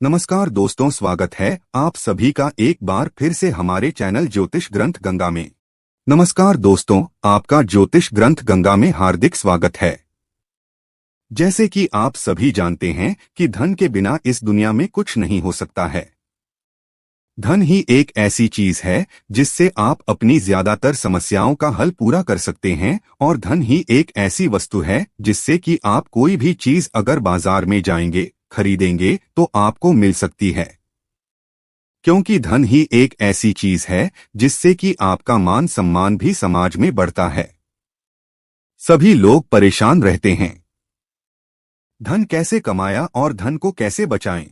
नमस्कार दोस्तों, स्वागत है आप सभी का एक बार फिर से हमारे चैनल ज्योतिष ग्रंथ गंगा में। नमस्कार दोस्तों, आपका ज्योतिष ग्रंथ गंगा में हार्दिक स्वागत है। जैसे कि आप सभी जानते हैं कि धन के बिना इस दुनिया में कुछ नहीं हो सकता है। धन ही एक ऐसी चीज है जिससे आप अपनी ज्यादातर समस्याओं का हल पूरा कर सकते हैं, और धन ही एक ऐसी वस्तु है जिससे कि आप कोई भी चीज अगर बाजार में जाएंगे, खरीदेंगे तो आपको मिल सकती है। क्योंकि धन ही एक ऐसी चीज है जिससे कि आपका मान सम्मान भी समाज में बढ़ता है। सभी लोग परेशान रहते हैं, धन कैसे कमाया और धन को कैसे बचाएं।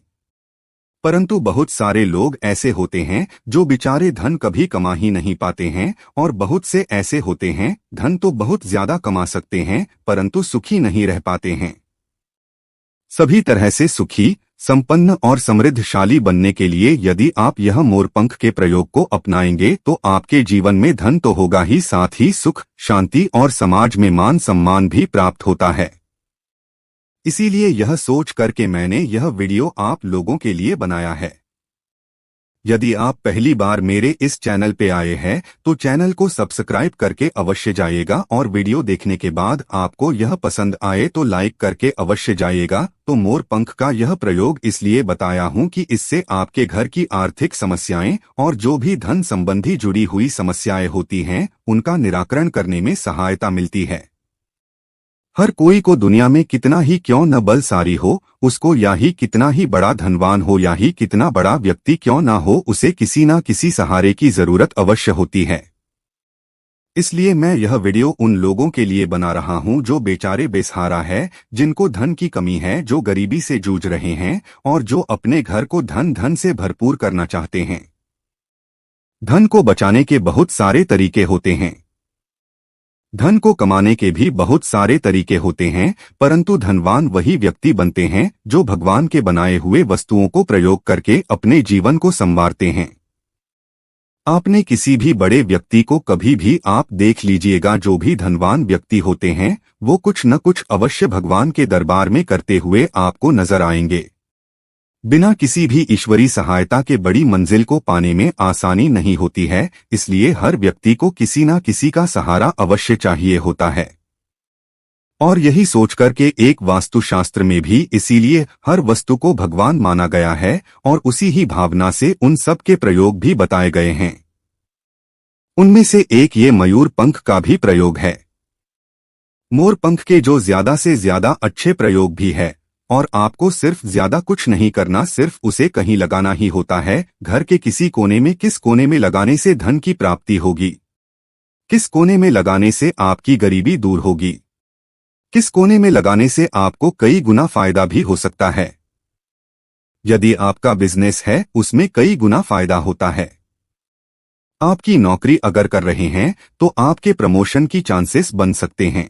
परंतु बहुत सारे लोग ऐसे होते हैं जो बेचारे धन कभी कमा ही नहीं पाते हैं, और बहुत से ऐसे होते हैं धन तो बहुत ज्यादा कमा सकते हैं परंतु सुखी नहीं रह पाते हैं। सभी तरह से सुखी, संपन्न और समृद्धशाली बनने के लिए यदि आप यह मोरपंख के प्रयोग को अपनाएंगे तो आपके जीवन में धन तो होगा ही, साथ ही सुख, शांति और समाज में मान सम्मान भी प्राप्त होता है। इसीलिए यह सोच करके मैंने यह वीडियो आप लोगों के लिए बनाया है। यदि आप पहली बार मेरे इस चैनल पे आए हैं तो चैनल को सब्सक्राइब करके अवश्य जाइएगा, और वीडियो देखने के बाद आपको यह पसंद आए तो लाइक करके अवश्य जाइएगा। तो मोरपंख का यह प्रयोग इसलिए बताया हूं कि इससे आपके घर की आर्थिक समस्याएं और जो भी धन संबंधी जुड़ी हुई समस्याएं होती हैं उनका निराकरण करने में सहायता मिलती है। हर कोई को दुनिया में कितना ही क्यों न बलशाली हो, उसको या ही कितना ही बड़ा धनवान हो या ही कितना बड़ा व्यक्ति क्यों ना हो, उसे किसी ना किसी सहारे की जरूरत अवश्य होती है। इसलिए मैं यह वीडियो उन लोगों के लिए बना रहा हूं जो बेचारे बेसहारा है, जिनको धन की कमी है, जो गरीबी से जूझ रहे हैं और जो अपने घर को धन से भरपूर करना चाहते हैं। धन को बचाने के बहुत सारे तरीके होते हैं, धन को कमाने के भी बहुत सारे तरीके होते हैं, परंतु धनवान वही व्यक्ति बनते हैं जो भगवान के बनाए हुए वस्तुओं को प्रयोग करके अपने जीवन को संवारते हैं। आपने किसी भी बड़े व्यक्ति को कभी भी आप देख लीजिएगा, जो भी धनवान व्यक्ति होते हैं वो कुछ न कुछ अवश्य भगवान के दरबार में करते हुए आपको नजर आएंगे। बिना किसी भी ईश्वरी सहायता के बड़ी मंजिल को पाने में आसानी नहीं होती है, इसलिए हर व्यक्ति को किसी न किसी का सहारा अवश्य चाहिए होता है। और यही सोचकर के एक वास्तुशास्त्र में भी इसीलिए हर वस्तु को भगवान माना गया है, और उसी ही भावना से उन सब के प्रयोग भी बताए गए हैं। उनमें से एक ये मयूर पंख का भी प्रयोग है। मोर पंख के जो ज्यादा से ज्यादा अच्छे प्रयोग भी है, और आपको सिर्फ ज्यादा कुछ नहीं करना, सिर्फ उसे कहीं लगाना ही होता है। घर के किसी कोने में, किस कोने में लगाने से धन की प्राप्ति होगी, किस कोने में लगाने से आपकी गरीबी दूर होगी, किस कोने में लगाने से आपको कई गुना फायदा भी हो सकता है। यदि आपका बिजनेस है उसमें कई गुना फायदा होता है। आपकी नौकरी अगर कर रहे हैं तो आपके प्रमोशन की चांसेस बन सकते हैं।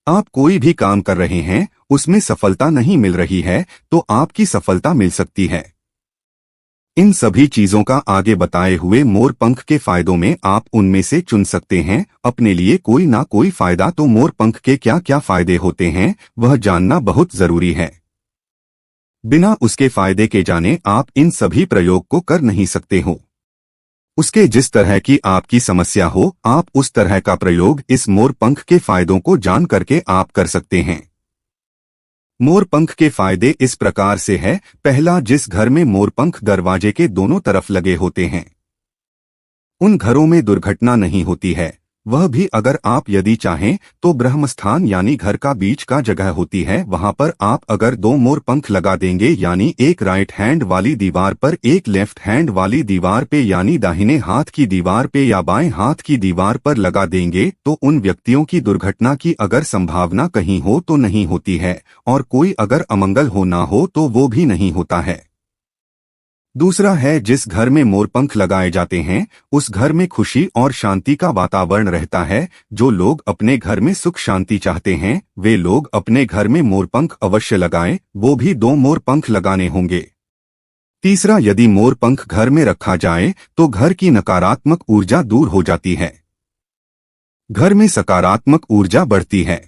आप कोई भी काम कर रहे हैं उसमें सफलता नहीं मिल रही है तो आपकी सफलता मिल सकती है। इन सभी चीजों का आगे बताए हुए मोर पंख के फायदों में आप उनमें से चुन सकते हैं अपने लिए कोई ना कोई फायदा। तो मोर पंख के क्या क्या फायदे होते हैं वह जानना बहुत जरूरी है। बिना उसके फायदे के जाने आप इन सभी प्रयोग को कर नहीं सकते हो। उसके जिस तरह की आपकी समस्या हो, आप उस तरह का प्रयोग इस मोर पंख के फायदों को जान करके आप कर सकते हैं। मोर पंख के फायदे इस प्रकार से है। पहला, जिस घर में मोरपंख दरवाजे के दोनों तरफ लगे होते हैं उन घरों में दुर्घटना नहीं होती है। वह भी अगर आप यदि चाहें तो ब्रह्मस्थान यानी घर का बीच का जगह होती है, वहां पर आप अगर दो मोर पंख लगा देंगे, यानी एक राइट हैंड वाली दीवार पर, एक लेफ्ट हैंड वाली दीवार पे, यानी दाहिने हाथ की दीवार पे या बाएं हाथ की दीवार पर लगा देंगे, तो उन व्यक्तियों की दुर्घटना की अगर संभावना कहीं हो तो नहीं होती है, और कोई अगर अमंगल हो ना हो तो वो भी नहीं होता है। दूसरा है, जिस घर में मोरपंख लगाए जाते हैं उस घर में खुशी और शांति का वातावरण रहता है। जो लोग अपने घर में सुख शांति चाहते हैं वे लोग अपने घर में मोरपंख अवश्य लगाएं, वो भी दो मोरपंख लगाने होंगे। तीसरा, यदि मोरपंख घर में रखा जाए तो घर की नकारात्मक ऊर्जा दूर हो जाती है, घर में सकारात्मक ऊर्जा बढ़ती है।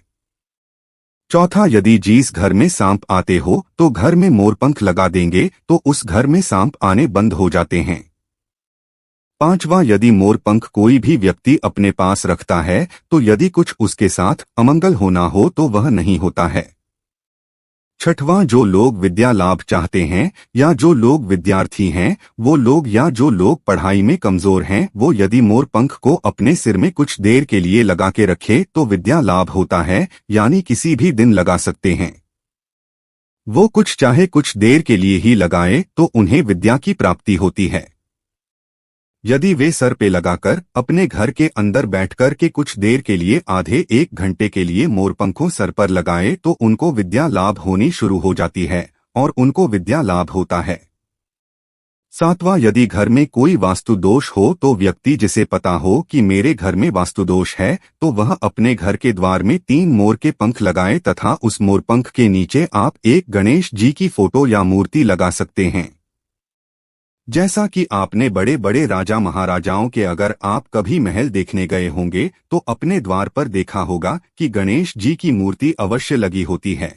चौथा, यदि जिस घर में सांप आते हो तो घर में मोरपंख लगा देंगे तो उस घर में सांप आने बंद हो जाते हैं। पांचवा, यदि मोरपंख कोई भी व्यक्ति अपने पास रखता है तो यदि कुछ उसके साथ अमंगल होना हो तो वह नहीं होता है। छठवां, जो लोग विद्या लाभ चाहते हैं या जो लोग विद्यार्थी हैं वो लोग या जो लोग पढ़ाई में कमजोर हैं वो यदि मोरपंख को अपने सिर में कुछ देर के लिए लगा के रखे तो विद्या लाभ होता है, यानी किसी भी दिन लगा सकते हैं। वो कुछ चाहे कुछ देर के लिए ही लगाए तो उन्हें विद्या की प्राप्ति होती है। यदि वे सर पे लगाकर अपने घर के अंदर बैठकर के कुछ देर के लिए आधे एक घंटे के लिए मोरपंखों सर पर लगाए तो उनको विद्या लाभ होनी शुरू हो जाती है और उनको विद्या लाभ होता है। सातवां, यदि घर में कोई वास्तु दोष हो तो व्यक्ति जिसे पता हो कि मेरे घर में वास्तु दोष है तो वह अपने घर के द्वार में 3 मोर के पंख लगाए तथा उस मोरपंख के नीचे आप एक गणेश जी की फोटो या मूर्ति लगा सकते हैं। जैसा कि आपने बड़े बड़े राजा महाराजाओं के अगर आप कभी महल देखने गए होंगे तो अपने द्वार पर देखा होगा कि गणेश जी की मूर्ति अवश्य लगी होती है,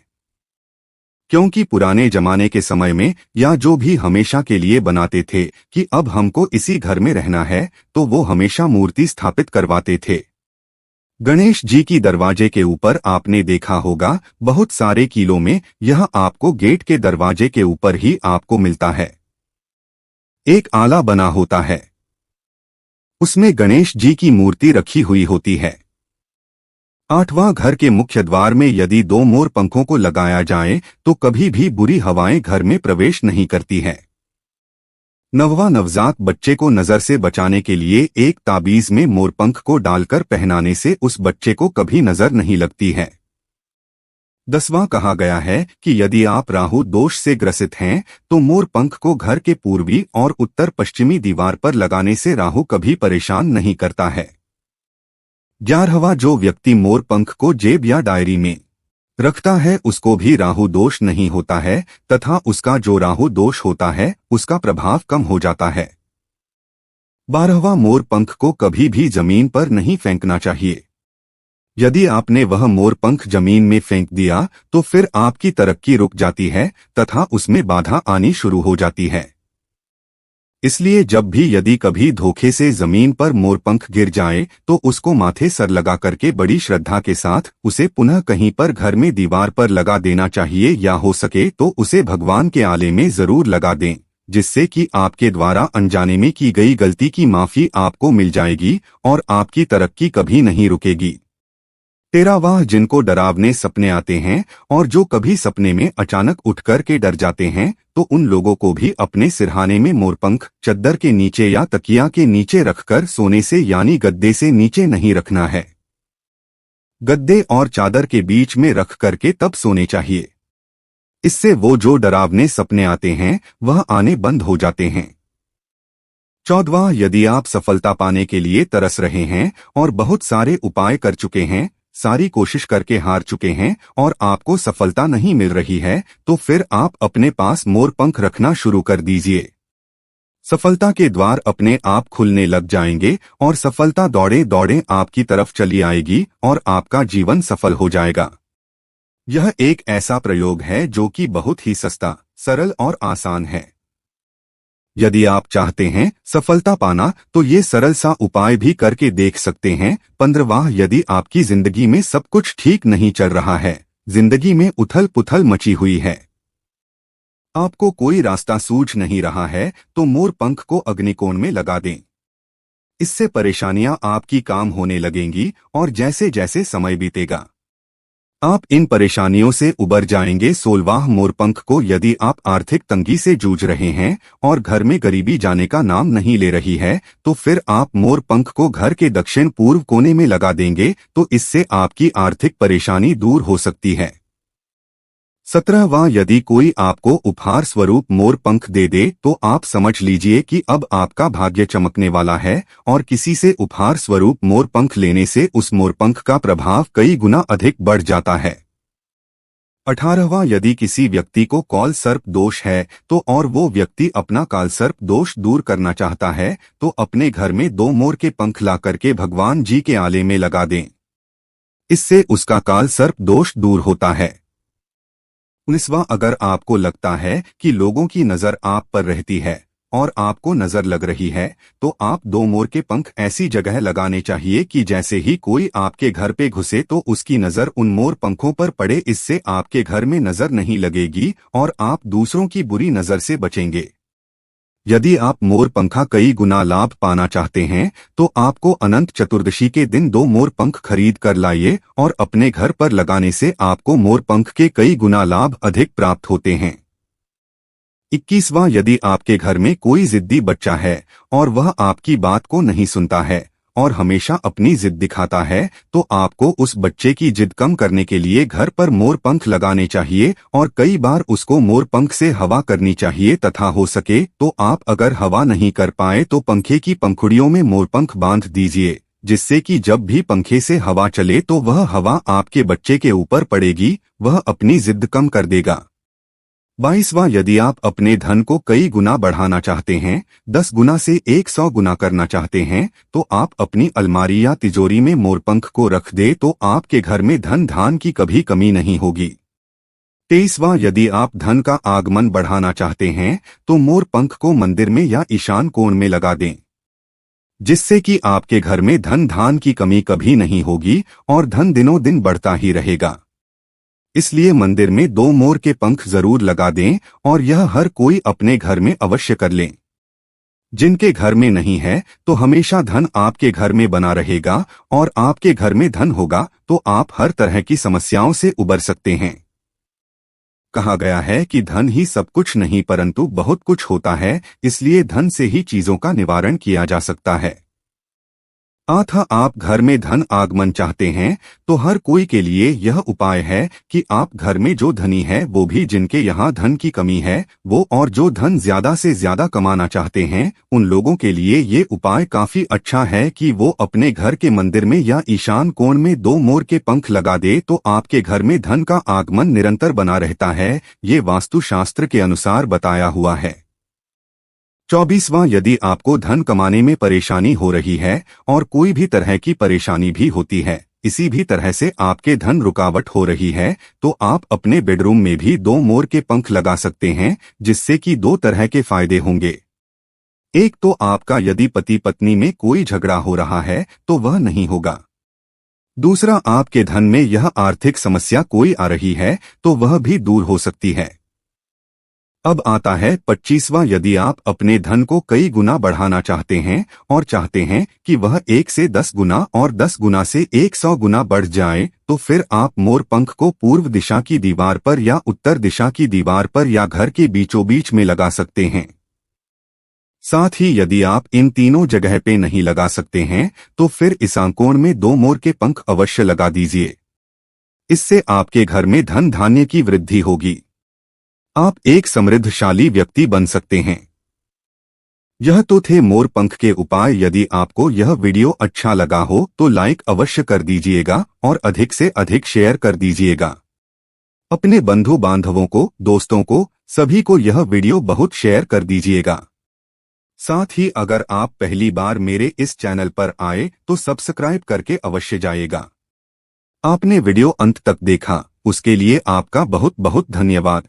क्योंकि पुराने जमाने के समय में या जो भी हमेशा के लिए बनाते थे कि अब हमको इसी घर में रहना है तो वो हमेशा मूर्ति स्थापित करवाते थे। गणेश जी की दरवाजे के ऊपर आपने देखा होगा बहुत सारे किलो में यह आपको गेट के दरवाजे के ऊपर ही आपको मिलता है। एक आला बना होता है, उसमें गणेश जी की मूर्ति रखी हुई होती है। आठवां, घर के मुख्य द्वार में यदि 2 मोर पंखों को लगाया जाए तो कभी भी बुरी हवाएं घर में प्रवेश नहीं करती है। नववां, नवजात बच्चे को नजर से बचाने के लिए एक ताबीज में मोरपंख को डालकर पहनाने से उस बच्चे को कभी नजर नहीं लगती है। 10वां, कहा गया है कि यदि आप राहु दोष से ग्रसित हैं तो मोरपंख को घर के पूर्वी और उत्तर पश्चिमी दीवार पर लगाने से राहु कभी परेशान नहीं करता है। 11वां, जो व्यक्ति मोरपंख को जेब या डायरी में रखता है उसको भी राहु दोष नहीं होता है तथा उसका जो राहु दोष होता है उसका प्रभाव कम हो जाता है। 12वां, मोरपंख को कभी भी जमीन पर नहीं फेंकना चाहिए। यदि आपने वह मोरपंख जमीन में फेंक दिया तो फिर आपकी तरक्की रुक जाती है तथा उसमें बाधा आनी शुरू हो जाती है। इसलिए जब भी यदि कभी धोखे से जमीन पर मोरपंख गिर जाए तो उसको माथे सर लगा करके बड़ी श्रद्धा के साथ उसे पुनः कहीं पर घर में दीवार पर लगा देना चाहिए या हो सके तो उसे भगवान के आले में जरूर लगा दें, जिससे कि आपके द्वारा अनजाने में की गई गलती की माफी आपको मिल जाएगी और आपकी तरक्की कभी नहीं रुकेगी। 13वां, जिनको डरावने सपने आते हैं और जो कभी सपने में अचानक उठ कर के डर जाते हैं तो उन लोगों को भी अपने सिरहाने में मोरपंख चद्दर के नीचे या तकिया के नीचे रखकर सोने से यानी गद्दे से नीचे नहीं रखना है। गद्दे और चादर के बीच में रख करके तब सोने चाहिए। इससे वो जो डरावने सपने आते हैं वह आने बंद हो जाते हैं। 14वां, यदि आप सफलता पाने के लिए तरस रहे हैं और बहुत सारे उपाय कर चुके हैं, सारी कोशिश करके हार चुके हैं और आपको सफलता नहीं मिल रही है तो फिर आप अपने पास मोरपंख रखना शुरू कर दीजिए। सफलता के द्वार अपने आप खुलने लग जाएंगे और सफलता दौड़े दौड़े आपकी तरफ चली आएगी और आपका जीवन सफल हो जाएगा। यह एक ऐसा प्रयोग है जो कि बहुत ही सस्ता, सरल और आसान है। यदि आप चाहते हैं सफलता पाना तो ये सरल सा उपाय भी करके देख सकते हैं। 15वां, यदि आपकी जिंदगी में सब कुछ ठीक नहीं चल रहा है, जिंदगी में उथल पुथल मची हुई है, आपको कोई रास्ता सूझ नहीं रहा है तो मोरपंख को अग्निकोण में लगा दें। इससे परेशानियां आपकी काम होने लगेंगी और जैसे जैसे समय बीतेगा आप इन परेशानियों से उबर जाएंगे। 16वां, मोरपंख को यदि आप आर्थिक तंगी से जूझ रहे हैं और घर में गरीबी जाने का नाम नहीं ले रही है तो फिर आप मोरपंख को घर के दक्षिण पूर्व कोने में लगा देंगे तो इससे आपकी आर्थिक परेशानी दूर हो सकती है। 17वां, यदि कोई आपको उपहार स्वरूप मोरपंख दे दे तो आप समझ लीजिए कि अब आपका भाग्य चमकने वाला है और किसी से उपहार स्वरूप मोरपंख लेने से उस मोरपंख का प्रभाव कई गुना अधिक बढ़ जाता है। 18वां, यदि किसी व्यक्ति को काल सर्प दोष है तो और वो व्यक्ति अपना काल सर्प दोष दूर करना चाहता है तो अपने घर में 2 मोर के पंख ला करके भगवान जी के आले में लगा दें। इससे उसका काल सर्प दोष दूर होता है। 19वां, अगर आपको लगता है कि लोगों की नजर आप पर रहती है और आपको नजर लग रही है, तो आप 2 मोर के पंख ऐसी जगह लगाने चाहिए कि जैसे ही कोई आपके घर पे घुसे तो उसकी नजर उन मोर पंखों पर पड़े। इससे आपके घर में नजर नहीं लगेगी और आप दूसरों की बुरी नजर से बचेंगे। यदि आप मोर पंखा कई गुना लाभ पाना चाहते हैं तो आपको अनंत चतुर्दशी के दिन 2 मोर पंख खरीद कर लाइए और अपने घर पर लगाने से आपको मोर पंख के कई गुना लाभ अधिक प्राप्त होते हैं। 21वां, यदि आपके घर में कोई जिद्दी बच्चा है और वह आपकी बात को नहीं सुनता है और हमेशा अपनी जिद दिखाता है, तो आपको उस बच्चे की जिद कम करने के लिए घर पर मोर पंख लगाने चाहिए और कई बार उसको मोर पंख से हवा करनी चाहिए, तथा हो सके तो आप अगर हवा नहीं कर पाए तो पंखे की पंखुड़ियों में मोर पंख बांध दीजिए, जिससे कि जब भी पंखे से हवा चले तो वह हवा आपके बच्चे के ऊपर पड़ेगी, वह अपनी जिद कम कर देगा। 22वां, यदि आप अपने धन को कई गुना बढ़ाना चाहते हैं, 10 गुना से 100 गुना करना चाहते हैं, तो आप अपनी अलमारी या तिजोरी में मोरपंख को रख दे तो आपके घर में धन धान की कभी कमी नहीं होगी। 23वां, यदि आप धन का आगमन बढ़ाना चाहते हैं तो मोरपंख को मंदिर में या ईशान कोण में लगा दें, जिससे कि आपके घर में धन धान की कमी कभी नहीं होगी और धन दिनों दिन बढ़ता ही रहेगा। इसलिए मंदिर में 2 मोर के पंख जरूर लगा दें और यह हर कोई अपने घर में अवश्य कर लें। जिनके घर में नहीं है तो हमेशा धन आपके घर में बना रहेगा और आपके घर में धन होगा तो आप हर तरह की समस्याओं से उबर सकते हैं। कहा गया है कि धन ही सब कुछ नहीं परंतु बहुत कुछ होता है, इसलिए धन से ही चीजों का निवारण किया जा सकता है। अतः आप घर में धन आगमन चाहते हैं तो हर कोई के लिए यह उपाय है कि आप घर में जो धनी है वो भी जिनके यहाँ धन की कमी है वो, और जो धन ज्यादा से ज्यादा कमाना चाहते हैं उन लोगों के लिए ये उपाय काफी अच्छा है कि वो अपने घर के मंदिर में या ईशान कोण में 2 मोर के पंख लगा दे तो आपके घर में धन का आगमन निरंतर बना रहता है। ये वास्तुशास्त्र के अनुसार बताया हुआ है। 24वां, यदि आपको धन कमाने में परेशानी हो रही है और कोई भी तरह की परेशानी भी होती है, इसी भी तरह से आपके धन रुकावट हो रही है, तो आप अपने बेडरूम में भी 2 मोर के पंख लगा सकते हैं, जिससे कि 2 तरह के फायदे होंगे। एक तो आपका यदि पति पत्नी में कोई झगड़ा हो रहा है तो वह नहीं होगा। दूसरा, आपके धन में यह आर्थिक समस्या कोई आ रही है तो वह भी दूर हो सकती है। अब आता है 25वां, यदि आप अपने धन को कई गुना बढ़ाना चाहते हैं और चाहते हैं कि वह 1 से 10 गुना और 10 गुना से 100 गुना बढ़ जाए, तो फिर आप मोर पंख को पूर्व दिशा की दीवार पर या उत्तर दिशा की दीवार पर या घर के बीचों बीच में लगा सकते हैं। साथ ही यदि आप इन तीनों जगह पे नहीं लगा सकते हैं तो फिर ईशान में 2 मोर के पंख अवश्य लगा दीजिए। इससे आपके घर में धन धान्य की वृद्धि होगी। आप एक समृद्धशाली व्यक्ति बन सकते हैं। यह तो थे मोर पंख के उपाय। यदि आपको यह वीडियो अच्छा लगा हो तो लाइक अवश्य कर दीजिएगा और अधिक से अधिक शेयर कर दीजिएगा। अपने बंधु बांधवों को, दोस्तों को, सभी को यह वीडियो बहुत शेयर कर दीजिएगा। साथ ही अगर आप पहली बार मेरे इस चैनल पर आए तो सब्सक्राइब करके अवश्य जाइएगा। आपने वीडियो अंत तक देखा उसके लिए आपका बहुत बहुत धन्यवाद।